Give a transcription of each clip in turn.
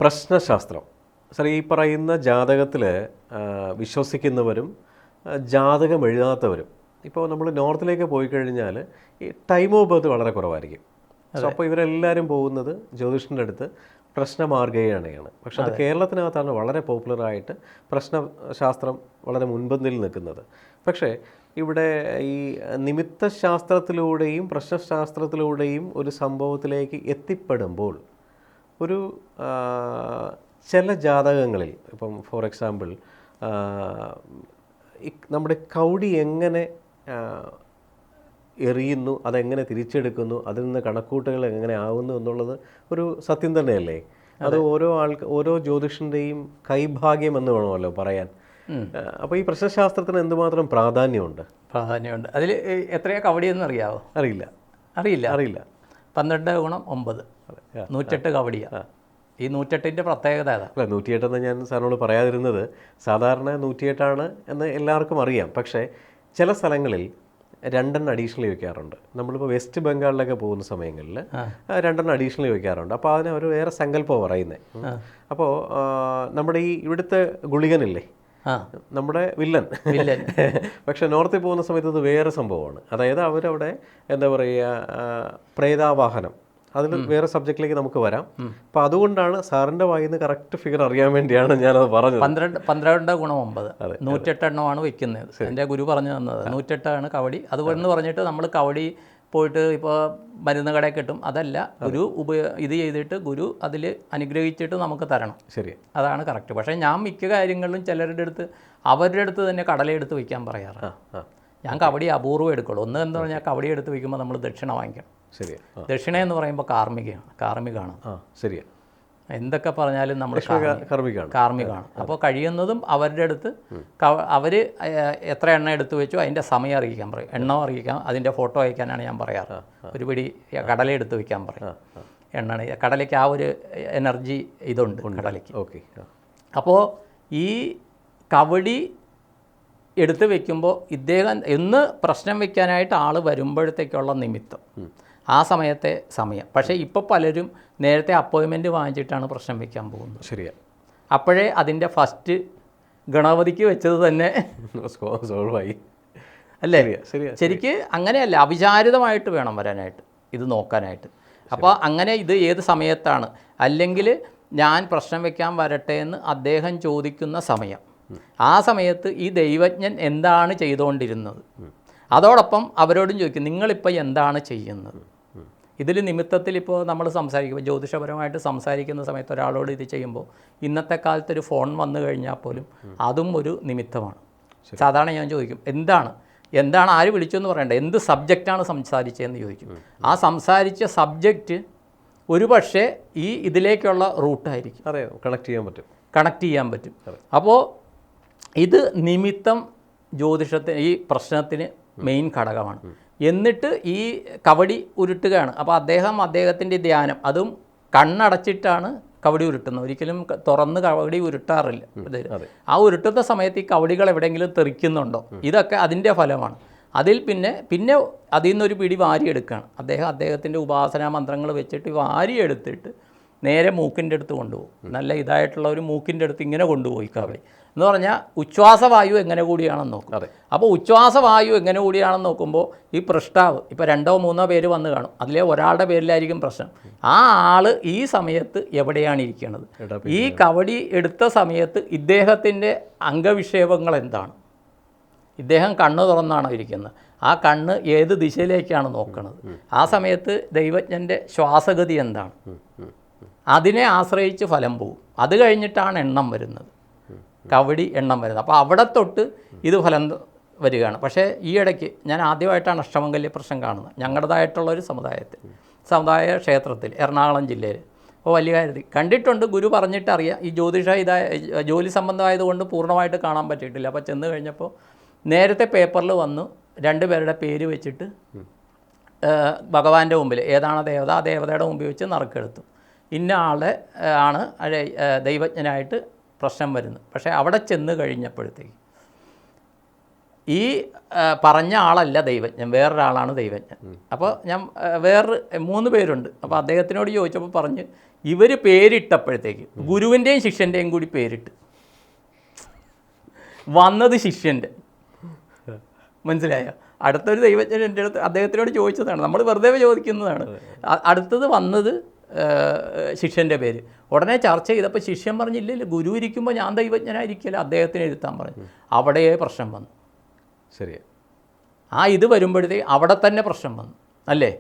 പ്രശ്നശാസ്ത്രം sir, ഈ പറയുന്ന ജാതകത്തിൽ വിശ്വസിക്കുന്നവരും ജാതകം എഴുതാത്തവരും, ഇപ്പോൾ നമ്മൾ നോർത്തിലേക്ക് പോയി കഴിഞ്ഞാൽ ഈ ടൈം ഓഫ് ബർത്ത് വളരെ കുറവായിരിക്കും. സോ അപ്പോൾ ഇവരെല്ലാവരും പോകുന്നത് ജ്യോതിഷൻ്റെ അടുത്ത് പ്രശ്നമാർഗയാണ്. പക്ഷെ അത് കേരളത്തിനകത്താണ് വളരെ പോപ്പുലറായിട്ട് പ്രശ്നശാസ്ത്രം വളരെ മുൻപന്തിൽ നിൽക്കുന്നത്. പക്ഷേ ഇവിടെ ഈ നിമിത്തശാസ്ത്രത്തിലൂടെയും പ്രശ്നശാസ്ത്രത്തിലൂടെയും ഒരു സംഭവത്തിലേക്ക് എത്തിപ്പെടുമ്പോൾ ഒരു ചില ജാതകങ്ങളിൽ, ഇപ്പം ഫോർ എക്സാമ്പിൾ നമ്മുടെ കൗടി എങ്ങനെ എറിയുന്നു, അതെങ്ങനെ തിരിച്ചെടുക്കുന്നു, അതിൽ നിന്ന് കണക്കൂട്ടുകൾ എങ്ങനെ ആവുന്നു എന്നുള്ളത് ഒരു സത്യം തന്നെയല്ലേ? അത് ഓരോ ജ്യോതിഷൻ്റെയും കൈഭാഗ്യം എന്ന് വേണമല്ലോ പറയാൻ. അപ്പോൾ ഈ പ്രശ്നശാസ്ത്രത്തിന് എന്തുമാത്രം പ്രാധാന്യമുണ്ട്? അതിൽ എത്രയാ കവടിയെന്ന് അറിയാവോ? അറിയില്ല. 12 ഗുണം 9 108 കവടിയാണ്. ഈ 108ൻ്റെ പ്രത്യേകത ഏതാ? അല്ല, 108 എന്ന് ഞാൻ സാറിനോട് പറയാതിരുന്നത്, സാധാരണ 108 എന്ന് എല്ലാവർക്കും അറിയാം. പക്ഷേ ചില സ്ഥലങ്ങളിൽ 2 അഡീഷണലി വയ്ക്കാറുണ്ട്. നമ്മളിപ്പോൾ വെസ്റ്റ് ബംഗാളിലൊക്കെ പോകുന്ന സമയങ്ങളിൽ 2 അഡീഷണലി വയ്ക്കാറുണ്ട്. അപ്പോൾ അതിന് അവർ വേറെ സങ്കല്പമാണ് പറയുന്നത്. അപ്പോൾ നമ്മുടെ ഈ ഇവിടുത്തെ ഗുളികനില്ലേ, നമ്മുടെ വില്ലൻ, പക്ഷെ നോർത്തിൽ പോകുന്ന സമയത്ത് അത് വേറെ സംഭവമാണ്. അതായത് അവരവിടെ എന്താ പറയുക, പ്രേതാവാഹനം, അതിൽ വേറെ സബ്ജക്റ്റിലേക്ക് നമുക്ക് വരാം. അപ്പോൾ അതുകൊണ്ടാണ് സാറിൻ്റെ വായിൽ നിന്ന് കറക്റ്റ് ഫിഗർ അറിയാൻ വേണ്ടിയാണ് ഞാനത് പറഞ്ഞത്. 12 ഗുണം 9 108 എണ്ണമാണ് വയ്ക്കുന്നത്. എൻ്റെ ഗുരു പറഞ്ഞു തന്നത് 108 കവടി. അതുകൊണ്ട് പറഞ്ഞിട്ട് നമ്മൾ കവടി പോയിട്ട് ഇപ്പോൾ മരുന്ന് കടയിൽ കിട്ടും, അതല്ല, ഗുരു ഇത് ചെയ്തിട്ട് ഗുരു അതിൽ അനുഗ്രഹിച്ചിട്ട് നമുക്ക് തരണം. ശരി, അതാണ് കറക്റ്റ്. പക്ഷേ ഞാൻ മിക്ക കാര്യങ്ങളിലും ചിലരുടെ അടുത്ത് അവരുടെ അടുത്ത് തന്നെ കടലെടുത്ത് വയ്ക്കാൻ പറയാറ്. ഞാൻ കവടി അപൂർവം എടുക്കുള്ളൂ. ഒന്ന് എന്ന് പറഞ്ഞാൽ കവടി എടുത്ത് വയ്ക്കുമ്പോൾ നമ്മൾ ദക്ഷിണ വാങ്ങിക്കണം. ശരി, ദക്ഷിണ എന്ന് പറയുമ്പോൾ കാർമികമാണ്. ശരിയാ, എന്തൊക്കെ പറഞ്ഞാലും നമ്മൾ കാർമികമാണ്. അപ്പോൾ കഴിയുന്നതും അവരുടെ അടുത്ത് അവർ എത്ര എണ്ണ എടുത്തു വെച്ചോ അതിൻ്റെ സമയം അറിയിക്കാൻ പറയും. എണ്ണ അറിയിക്കാം, അതിൻ്റെ ഫോട്ടോ അയക്കാനാണ് ഞാൻ പറയാറ്. ഒരു പിടി കടല എടുത്ത് വയ്ക്കാൻ പറയും. എണ്ണ കടലയ്ക്ക് ആ ഒരു എനർജി ഇതുണ്ട് കടലയ്ക്ക്. ഓക്കെ. അപ്പോൾ ഈ കവടി എടുത്ത് വെക്കുമ്പോൾ ഇദ്ദേഹം എന്ന് പ്രശ്നം വയ്ക്കാനായിട്ട് ആൾ വരുമ്പോഴത്തേക്കുള്ള നിമിത്തം, ആ സമയത്തെ സമയം. പക്ഷേ ഇപ്പോൾ പലരും നേരത്തെ അപ്പോയിൻമെൻറ്റ് വാങ്ങിച്ചിട്ടാണ് പ്രശ്നം വയ്ക്കാൻ പോകുന്നത്. ശരിയാ. അപ്പോഴേ അതിൻ്റെ ഫസ്റ്റ് ഗണപതിക്ക് വെച്ചത് തന്നെ സോൾവായി അല്ലേ? ശരിക്ക് അങ്ങനെയല്ല, അവിചാരിതമായിട്ട് വേണം വരാനായിട്ട്, ഇത് നോക്കാനായിട്ട്. അപ്പോൾ അങ്ങനെ ഇത് ഏത് സമയത്താണ്, അല്ലെങ്കിൽ ഞാൻ പ്രശ്നം വയ്ക്കാൻ വരട്ടെ എന്ന് അദ്ദേഹം ചോദിക്കുന്ന സമയം, ആ സമയത്ത് ഈ ദൈവജ്ഞൻ എന്താണ് ചെയ്തുകൊണ്ടിരുന്നത്, അതോടൊപ്പം അവരോടും ചോദിക്കും നിങ്ങളിപ്പോൾ എന്താണ് ചെയ്യുന്നത്. ഇതിൽ നിമിത്തത്തിൽ ഇപ്പോൾ നമ്മൾ സംസാരിക്കുമ്പോൾ ജ്യോതിഷപരമായിട്ട് സംസാരിക്കുന്ന സമയത്ത് ഒരാളോട് ഇത് ചെയ്യുമ്പോൾ ഇന്നത്തെ കാലത്തൊരു ഫോൺ വന്നു കഴിഞ്ഞാൽ പോലും അതും ഒരു നിമിത്തമാണ്. സാധാരണ ഞാൻ ചോദിക്കും എന്താണ് ആര് വിളിച്ചെന്ന് പറയണ്ട, എന്ത് സബ്ജക്റ്റാണ് സംസാരിച്ചതെന്ന് ചോദിക്കും. ആ സംസാരിച്ച സബ്ജക്റ്റ് ഒരു പക്ഷേ ഈ ഇതിലേക്കുള്ള റൂട്ടായിരിക്കും. കണക്ട് ചെയ്യാൻ പറ്റും. അപ്പോൾ ഇത് നിമിത്തം ജ്യോതിഷത്തിന് ഈ പ്രശ്നത്തിന് മെയിൻ ഘടകമാണ്. എന്നിട്ട് ഈ കവടി ഉരുട്ടുകയാണ്. അപ്പോൾ അദ്ദേഹത്തിൻ്റെ ധ്യാനം, അതും കണ്ണടച്ചിട്ടാണ് കവടി ഉരുട്ടുന്നത്. ഒരിക്കലും തുറന്ന് കവടി ഉരുട്ടാറില്ല. ആ ഉരുട്ടുന്ന സമയത്ത് ഈ കവടികൾ എവിടെയെങ്കിലും തെറിക്കുന്നുണ്ടോ, ഇതൊക്കെ അതിൻ്റെ ഫലമാണ്. അതിൽ പിന്നെ അതിൽ നിന്നൊരു പിടി വാരിയെടുക്കുകയാണ് അദ്ദേഹത്തിൻ്റെ ഉപാസനാ മന്ത്രങ്ങൾ വെച്ചിട്ട് വാരിയെടുത്തിട്ട് നേരെ മൂക്കിൻ്റെ അടുത്ത് കൊണ്ടുപോകും. നല്ല ഇതായിട്ടുള്ള ഒരു മൂക്കിൻ്റെ അടുത്ത് ഇങ്ങനെ കൊണ്ടുപോയി കവടി എന്ന് പറഞ്ഞാൽ ഉച്ഛ്വാസവായു എങ്ങനെ കൂടിയാണെന്ന് നോക്കും. അപ്പോൾ ഉച്ഛ്വാസവായു എങ്ങനെ കൂടിയാണെന്ന് നോക്കുമ്പോൾ ഈ പൃഷ്ടാവ് ഇപ്പോൾ 2 or 3 പേര് വന്ന് കാണും, അതിലെ ഒരാളുടെ പേരിലായിരിക്കും പ്രശ്നം. ആ ആൾ ഈ സമയത്ത് എവിടെയാണ് ഇരിക്കുന്നത്, ഈ കവടി എടുത്ത സമയത്ത് ഇദ്ദേഹത്തിൻ്റെ അംഗവിക്ഷേപങ്ങൾ എന്താണ്, ഇദ്ദേഹം കണ്ണ് തുറന്നാണോ ഇരിക്കുന്നത്, ആ കണ്ണ് ഏത് ദിശയിലേക്കാണ് നോക്കുന്നത്, ആ സമയത്ത് ദൈവജ്ഞൻ്റെ ശ്വാസഗതി എന്താണ്, അതിനെ ആശ്രയിച്ച് ഫലം പോകും. അത് കഴിഞ്ഞിട്ടാണ് എണ്ണം വരുന്നത്, കവടി എണ്ണം വരുന്നത്. അപ്പോൾ അവിടെ തൊട്ട് ഇത് ഫലം വരികയാണ്. പക്ഷേ ഈ ഇടയ്ക്ക് ഞാൻ ആദ്യമായിട്ടാണ് അഷ്ടമംഗല്യ പ്രശ്നം കാണുന്നത് ഞങ്ങളുടേതായിട്ടുള്ളൊരു സമുദായ ക്ഷേത്രത്തിൽ, എറണാകുളം ജില്ലയിൽ. അപ്പോൾ വലിയ കാര്യത്തിൽ കണ്ടിട്ടുണ്ട്, ഗുരു പറഞ്ഞിട്ടറിയാം. ഈ ജോലി സംബന്ധമായതുകൊണ്ട് പൂർണ്ണമായിട്ട് കാണാൻ പറ്റിയിട്ടില്ല. അപ്പോൾ ചെന്ന് കഴിഞ്ഞപ്പോൾ നേരത്തെ പേപ്പറിൽ വന്നു 2 പേരുടെ പേര് വെച്ചിട്ട് ഭഗവാന്റെ മുമ്പിൽ ഏതാണ് ദേവത, ആ ദേവതയുടെ മുമ്പിൽ വെച്ച് നറുക്കെടുത്തു. ഇന്ന ആളെ ആണ് ദൈവജ്ഞനായിട്ട് പ്രശ്നം വരുന്നത്. പക്ഷേ അവിടെ ചെന്ന് കഴിഞ്ഞപ്പോഴത്തേക്ക് ഈ പറഞ്ഞ ആളല്ല ദൈവജ്ഞൻ, വേറൊരാളാണ് ദൈവജ്ഞൻ. അപ്പോൾ ഞാൻ വേറൊരു 3 പേരുണ്ട്. അപ്പോൾ അദ്ദേഹത്തിനോട് ചോദിച്ചപ്പോൾ പറഞ്ഞ് ഇവർ പേരിട്ടപ്പോഴത്തേക്ക് ഗുരുവിൻ്റെയും ശിഷ്യൻ്റെയും കൂടി പേരിട്ട്. വന്നത് ശിഷ്യൻ്റെ. മനസ്സിലായോ? അടുത്തൊരു ദൈവജ്ഞൻ എൻ്റെ അടുത്ത് അദ്ദേഹത്തിനോട് ചോദിച്ചതാണ്, നമ്മൾ വെറുതെ ചോദിക്കുന്നതാണ്. അടുത്തത് വന്നത് ശിഷ്യൻ്റെ പേര്. ഉടനെ ചർച്ച ചെയ്തപ്പോൾ ശിഷ്യൻ പറഞ്ഞില്ല, ഗുരു ഇരിക്കുമ്പോൾ ഞാൻ ദൈവജ്ഞനായിരിക്കില്ല, അദ്ദേഹത്തിന് എഴുത്താൻ പറഞ്ഞു. അവിടെയേ പ്രശ്നം വന്നു. ശരിയാ. ഇത് വരുമ്പോഴത്തേക്ക് അവിടെ തന്നെ പ്രശ്നം വന്നു അല്ലേ?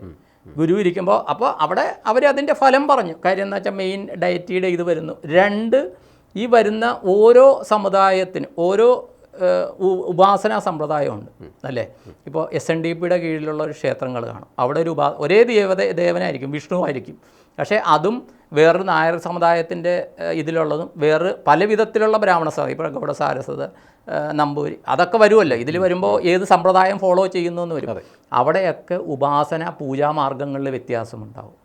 ഗുരു ഇരിക്കുമ്പോൾ അപ്പോൾ അവിടെ അവർ അതിൻ്റെ ഫലം പറഞ്ഞു. കാര്യം എന്താ വെച്ചാൽ മെയിൻ ഡയറ്റിയുടെ ഇത് വരുന്നു. 2, ഈ വരുന്ന ഓരോ സമുദായത്തിന് ഓരോ ഉപാസനാ സമ്പ്രദായമുണ്ട് അല്ലേ? ഇപ്പോൾ SNDPയുടെ കീഴിലുള്ള ഒരു ക്ഷേത്രങ്ങൾ കാണും. അവിടെ ഒരു ഒരേ ദേവനായിരിക്കും, വിഷ്ണുവായിരിക്കും. പക്ഷേ അതും വേറൊരു നായർ സമുദായത്തിൻ്റെ ഇതിലുള്ളതും വേറെ പല വിധത്തിലുള്ള ബ്രാഹ്മണ സമുദായം, ഇപ്പോൾ ഗൗഡ, സാരസ്വത, നമ്പൂരി, അതൊക്കെ വരുമല്ലോ. ഇതിൽ വരുമ്പോൾ ഏത് സമ്പ്രദായം ഫോളോ ചെയ്യുന്നു എന്ന് വരും. അവിടെയൊക്കെ ഉപാസന പൂജാമാർഗ്ഗങ്ങളിൽ വ്യത്യാസമുണ്ടാവും.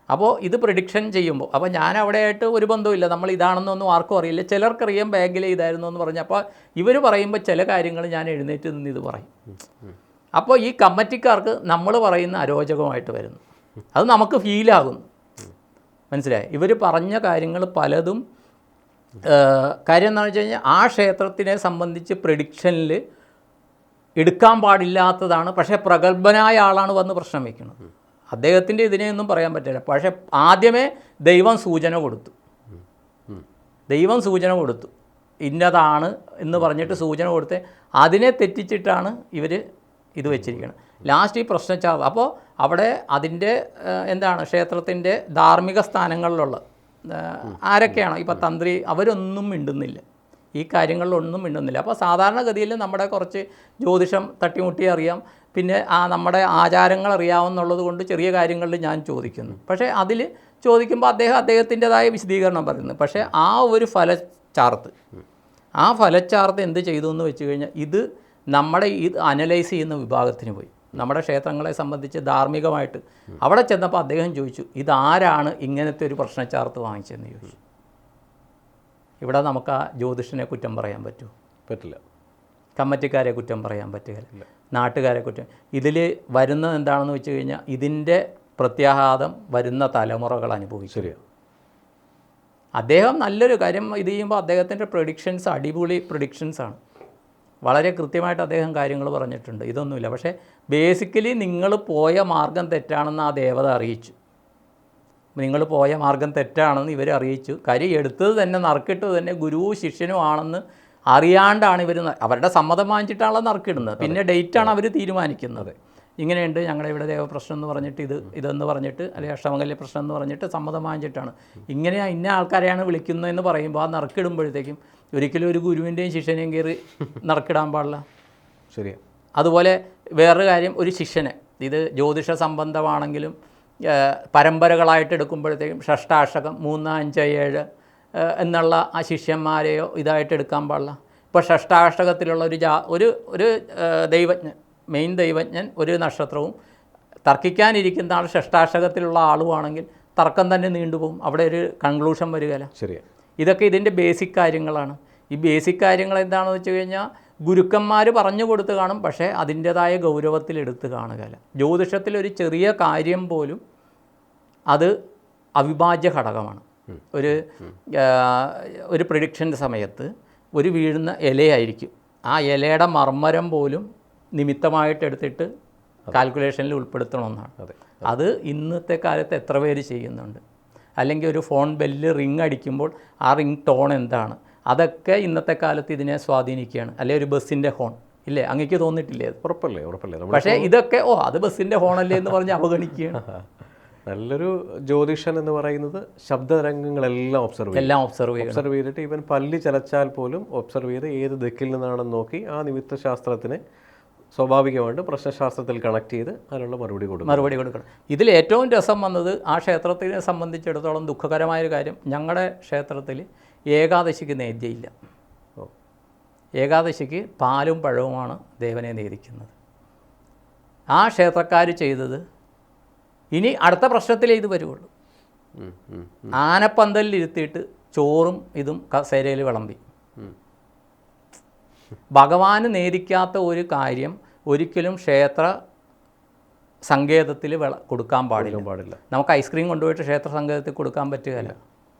അപ്പോൾ ഇത് പ്രിഡിക്ഷൻ ചെയ്യുമ്പോൾ, അപ്പോൾ ഞാൻ അവിടെയായിട്ട് ഒരു ബന്ധമില്ല, നമ്മൾ ഇതാണെന്നൊന്നും ആർക്കും അറിയില്ല. ചിലർക്കറിയാം ബാങ്കിലെ ഇതായിരുന്നു എന്ന് പറഞ്ഞു. അപ്പോൾ ഇവർ പറയുമ്പോൾ ചില കാര്യങ്ങൾ ഞാൻ എഴുന്നേറ്റ് നിന്ന് ഇത് പറയും. അപ്പോൾ ഈ കമ്മിറ്റിക്കാർക്ക് നമ്മൾ പറയുന്ന അരോചകമായിട്ട് വരുന്നു. അത് നമുക്ക് ഫീലാകുന്നു. മനസ്സിലായി? ഇവർ പറഞ്ഞ കാര്യങ്ങൾ പലതും കാര്യം എന്താണെന്ന് വെച്ച് കഴിഞ്ഞാൽ ആ ക്ഷേത്രത്തിനെ സംബന്ധിച്ച് പ്രിഡിക്ഷനിൽ എടുക്കാൻ പാടില്ലാത്തതാണ്. പക്ഷേ പ്രഗത്ഭനായ ആളാണ് വന്ന് പ്രശ്നം വയ്ക്കുന്നത്. അദ്ദേഹത്തിൻ്റെ ഇതിനെയൊന്നും പറയാൻ പറ്റില്ല. പക്ഷേ ആദ്യമേ ദൈവം സൂചന കൊടുത്തു. ഇന്നതാണ് എന്ന് പറഞ്ഞിട്ട് സൂചന കൊടുത്ത് അതിനെ തെറ്റിച്ചിട്ടാണ് ഇവർ ഇത് വെച്ചിരിക്കുന്നത്. ലാസ്റ്റ് ഈ പ്രശ്നം അപ്പോൾ അവിടെ അതിൻ്റെ എന്താണ് ക്ഷേത്രത്തിൻ്റെ ധാർമ്മിക സ്ഥാനങ്ങളിലുള്ള ആരൊക്കെയാണോ ഇപ്പോൾ തന്ത്രി, അവരൊന്നും മിണ്ടുന്നില്ല, ഈ കാര്യങ്ങളിലൊന്നും മിണ്ടുന്നില്ല. അപ്പോൾ സാധാരണഗതിയിൽ നമ്മുടെ കുറച്ച് ജ്യോതിഷം തട്ടിമുട്ടി അറിയാം, പിന്നെ നമ്മുടെ ആചാരങ്ങൾ അറിയാവുന്നുള്ളത് കൊണ്ട് ചെറിയ കാര്യങ്ങളിൽ ഞാൻ ചോദിക്കുന്നു. പക്ഷേ അതിൽ ചോദിക്കുമ്പോൾ അദ്ദേഹത്തിൻ്റെതായ വിശദീകരണം പറയുന്നു. പക്ഷേ ആ ഒരു ഫലച്ചാർത്ത് എന്ത് ചെയ്തു എന്ന് വെച്ച് കഴിഞ്ഞാൽ ഇത് നമ്മുടെ ഇത് അനലൈസ് ചെയ്യുന്ന വിഭാഗത്തിന് പോയി. നമ്മുടെ ക്ഷേത്രങ്ങളെ സംബന്ധിച്ച് ധാർമ്മികമായിട്ട് അവിടെ ചെന്നപ്പോൾ അദ്ദേഹം ചോദിച്ചു, ഇതാരാണ് ഇങ്ങനത്തെ ഒരു പ്രശ്നച്ചാർത്ത് വാങ്ങിച്ചതെന്ന് ചോദിച്ചു. ഇവിടെ നമുക്ക് ആ ജ്യോതിഷനെ കുറ്റം പറയാൻ പറ്റില്ല, കമ്മിറ്റിക്കാരെ കുറ്റം പറയാൻ പറ്റുകയില്ല, നാട്ടുകാരെ കുറ്റം. ഇതിൽ വരുന്നത് എന്താണെന്ന് വെച്ച് കഴിഞ്ഞാൽ ഇതിൻ്റെ പ്രത്യാഘാതം വരുന്ന തലമുറകൾ അനുഭവിക്കും. ശരിയാണ്. അദ്ദേഹം നല്ലൊരു കാര്യം ഇത് ചെയ്യുമ്പോൾ അദ്ദേഹത്തിൻ്റെ പ്രഡിക്ഷൻസ് അടിപൊളി പ്രഡിക്ഷൻസാണ്. വളരെ കൃത്യമായിട്ട് അദ്ദേഹം കാര്യങ്ങൾ പറഞ്ഞിട്ടുണ്ട്. ഇതൊന്നുമില്ല. പക്ഷേ ബേസിക്കലി നിങ്ങൾ പോയ മാർഗം തെറ്റാണെന്ന് ആ ദേവത അറിയിച്ചു. നിങ്ങൾ പോയ മാർഗം തെറ്റാണെന്ന് ഇവർ അറിയിച്ചു. കാര്യം എടുത്തത് തന്നെ നറുക്കിട്ടത് തന്നെ ഗുരുവും ശിഷ്യനും ആണെന്ന് അറിയാണ്ടാണ് ഇവർ അവരുടെ സമ്മതം വാങ്ങിച്ചിട്ടാണല്ലോ നറുക്കിടുന്നത്. പിന്നെ ഡേറ്റാണ് അവർ തീരുമാനിക്കുന്നത്. ഇങ്ങനെയുണ്ട് ഞങ്ങളുടെ ഇവിടെ ദേവപ്രശ്നം എന്ന് പറഞ്ഞിട്ട് ഇതെന്ന് പറഞ്ഞിട്ട് അല്ലെങ്കിൽ അഷ്ടമംഗല്യ പ്രശ്നം എന്ന് പറഞ്ഞിട്ട് സമ്മതം വാങ്ങിച്ചിട്ടാണ് ഇങ്ങനെ ഇന്ന ആൾക്കാരെയാണ് വിളിക്കുന്നതെന്ന് പറയുമ്പോൾ ആ നറുക്കിടുമ്പോഴത്തേക്കും ഒരിക്കലും ഒരു ഗുരുവിൻ്റെയും ശിഷ്യനെയും കയറി നറുക്കിടാൻ പാടില്ല. ശരിയാണ്. അതുപോലെ വേറൊരു കാര്യം, ഒരു ശിഷ്യനെ ഇത് ജ്യോതിഷ സംബന്ധമാണെങ്കിലും പരമ്പരകളായിട്ട് എടുക്കുമ്പോഴത്തേക്കും ഷഷ്ടാഷ്ടകം 3, 5, 7 എന്നുള്ള ആ ശിഷ്യന്മാരെയോ ഇതായിട്ട് എടുക്കാൻ പാടില്ല. ഇപ്പോൾ ഷഷ്ടാഷ്ടകത്തിലുള്ള ഒരു ദൈവജ്ഞൻ, മെയിൻ ദൈവജ്ഞൻ ഒരു നക്ഷത്രവും തർക്കിക്കാനിരിക്കുന്ന ആൾ ഷഷ്ടാഷ്ടകത്തിലുള്ള ആളുമാണെങ്കിൽ തർക്കം തന്നെ നീണ്ടുപോകും, അവിടെ ഒരു കൺക്ലൂഷൻ വരികയില്ല. ശരിയാണ്. ഇതൊക്കെ ഇതിൻ്റെ ബേസിക് കാര്യങ്ങളാണ്. ഈ ബേസിക് കാര്യങ്ങൾ എന്താണെന്ന് വെച്ച് കഴിഞ്ഞാൽ ഗുരുക്കന്മാർ പറഞ്ഞു കൊടുത്ത് കാണും, പക്ഷേ അതിൻ്റേതായ ഗൗരവത്തിലെടുത്ത് കാണുകയില്ല. ജ്യോതിഷത്തിലൊരു ചെറിയ കാര്യം പോലും അത് അവിഭാജ്യ ഘടകമാണ്. ഒരു പ്രിഡിക്ഷൻ്റെ സമയത്ത് ഒരു വീഴുന്ന ഇലയായിരിക്കും, ആ ഇലയുടെ മർമ്മരം പോലും നിമിത്തമായിട്ടെടുത്തിട്ട് കാൽക്കുലേഷനിൽ ഉൾപ്പെടുത്തണമെന്നാണ്. അത് ഇന്നത്തെ കാലത്ത് എത്ര പേര് ചെയ്യുന്നുണ്ട്? അല്ലെങ്കിൽ ഒരു ഫോൺ ബെല്ല് റിങ് അടിക്കുമ്പോൾ ആ റിങ് ടോൺ എന്താണ്, അതൊക്കെ ഇന്നത്തെ കാലത്ത് ഇതിനെ സ്വാധീനിക്കുകയാണ്. അല്ലെങ്കിൽ ഒരു ബസ്സിൻ്റെ ഹോൺ ഇല്ലേ, അങ്ങേക്ക് തോന്നിയിട്ടില്ലേ? ഉറപ്പല്ലേ. പക്ഷേ ഇതൊക്കെ അത് ബസ്സിൻ്റെ ഹോണല്ലേ എന്ന് പറഞ്ഞ് അവഗണിക്കുകയാണ്. നല്ലൊരു ജ്യോതിഷൻ എന്ന് പറയുന്നത് ശബ്ദതരംഗങ്ങളെല്ലാം ഒബ്സർവ് ചെയ്തിട്ട് ഈവൻ പല്ലി ചലച്ചാൽ പോലും ഒബ്സർവ് ചെയ്ത് ഏത് ദിക്കിൽ നിന്നാണെന്ന് നോക്കി ആ നിമിത്ത ശാസ്ത്രത്തിന് സ്വാഭാവികമായിട്ട് പ്രശ്നശാസ്ത്രത്തിൽ കണക്ട് ചെയ്ത് അതിനുള്ള മറുപടി കൊടുക്കണം. ഇതിൽ ഏറ്റവും രസം വന്നത് ആ ക്ഷേത്രത്തിനെ സംബന്ധിച്ചിടത്തോളം ദുഃഖകരമായൊരു കാര്യം, ഞങ്ങളുടെ ക്ഷേത്രത്തിൽ ഏകാദശിക്ക് നേദ്യയില്ല. ഏകാദശിക്ക് പാലും പഴവുമാണ് ദേവനെ നേദിക്കുന്നത്. ആ ക്ഷേത്രക്കാർ ചെയ്തത് ഇനി അടുത്ത പ്രശ്നത്തിലേ ഇത് വരുള്ളൂ. ആനപ്പന്തലിലിരുത്തിയിട്ട് ചോറും ഇതും കസേരയിൽ വിളമ്പി. ഭഗവാന് നേദിക്കാത്ത ഒരു കാര്യം ഒരിക്കലും ക്ഷേത്ര സങ്കേതത്തിൽ കൊടുക്കാൻ പാടില്ല. പാടില്ല. നമുക്ക് ഐസ്ക്രീം കൊണ്ടുപോയിട്ട് ക്ഷേത്ര സങ്കേതത്തിൽ കൊടുക്കാൻ പറ്റുകയില്ല.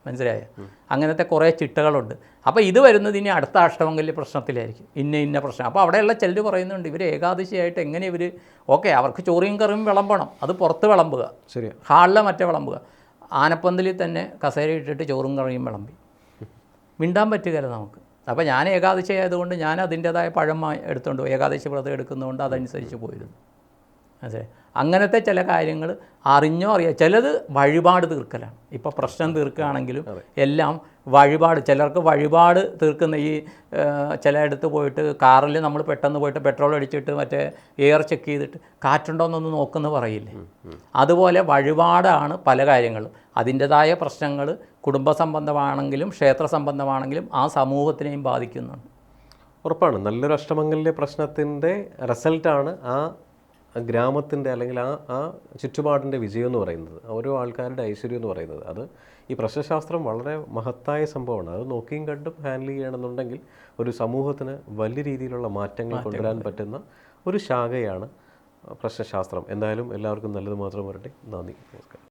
മനസ്സിലായോ? അങ്ങനത്തെ കുറേ ചിട്ടകളുണ്ട്. അപ്പോൾ ഇത് വരുന്നത് ഇനി അടുത്ത അഷ്ടമംഗല്യ പ്രശ്നത്തിലായിരിക്കും, ഇന്ന പ്രശ്നം. അപ്പോൾ അവിടെയുള്ള ചിലർ പറയുന്നുണ്ട് ഇവർ ഏകാദശിയായിട്ട് എങ്ങനെ ഇവർ ഓക്കെ അവർക്ക് ചോറിയും കറിയും വിളമ്പണം, അത് പുറത്ത് വിളമ്പുക, ശരിയാ, ഹാളിലെ മറ്റേ വിളമ്പുക. ആനപ്പന്തലിൽ തന്നെ കസേര ഇട്ടിട്ട് ചോറും കറിയും വിളമ്പി മിണ്ടാൻ പറ്റുകയില്ല നമുക്ക്. അപ്പോൾ ഞാൻ ഏകാദശി ആയതുകൊണ്ട് ഞാൻ അതിൻ്റേതായ പഴം എടുത്തുകൊണ്ട് പോയി, ഏകാദശി വ്രതം എടുക്കുന്നതുകൊണ്ട് അതനുസരിച്ച് പോയിരുന്നു. അതെ, അങ്ങനത്തെ ചില കാര്യങ്ങൾ അറിഞ്ഞോ അറിയാം. ചിലത് വഴിപാട് തീർക്കലാണ്. ഇപ്പോൾ പ്രശ്നം തീർക്കുകയാണെങ്കിലും എല്ലാം വഴിപാട്, ചിലർക്ക് വഴിപാട് തീർക്കുന്ന ഈ ചിലയിടത്ത് പോയിട്ട് കാറിൽ നമ്മൾ പെട്ടെന്ന് പോയിട്ട് പെട്രോൾ അടിച്ചിട്ട് മറ്റേ എയർ ചെക്ക് ചെയ്തിട്ട് കാറ്റുണ്ടോയെന്നൊന്ന് നോക്കുമെന്ന് പറയില്ലേ, അതുപോലെ വഴിപാടാണ് പല കാര്യങ്ങളും. അതിൻ്റെതായ പ്രശ്നങ്ങൾ കുടുംബ സംബന്ധമാണെങ്കിലും ക്ഷേത്ര സംബന്ധമാണെങ്കിലും ആ സമൂഹത്തിനെയും ബാധിക്കുന്നുണ്ട്. ഉറപ്പാണ്. നല്ലൊരു അഷ്ടമംഗല്യ പ്രശ്നത്തിൻ്റെ റിസൾട്ടാണ് ആ ഗ്രാമത്തിൻ്റെ അല്ലെങ്കിൽ ആ ചുറ്റുപാടിൻ്റെ വിജയം എന്ന് പറയുന്നത്, ഓരോ ആൾക്കാരുടെ ഐശ്വര്യം എന്ന് പറയുന്നത്. അത് ഈ പ്രശ്നശാസ്ത്രം വളരെ മഹത്തായ സംഭവമാണ്. അത് നോക്കിയും കണ്ടും ഹാൻഡിൽ ചെയ്യണമെന്നുണ്ടെങ്കിൽ ഒരു സമൂഹത്തിന് വലിയ രീതിയിലുള്ള മാറ്റങ്ങൾ കൊണ്ടുവരാൻ പറ്റുന്ന ഒരു ശാഖയാണ് പ്രശ്നശാസ്ത്രം. എന്തായാലും എല്ലാവർക്കും നല്ലത് മാത്രം വരട്ടെ. നന്ദി, നമസ്കാരം.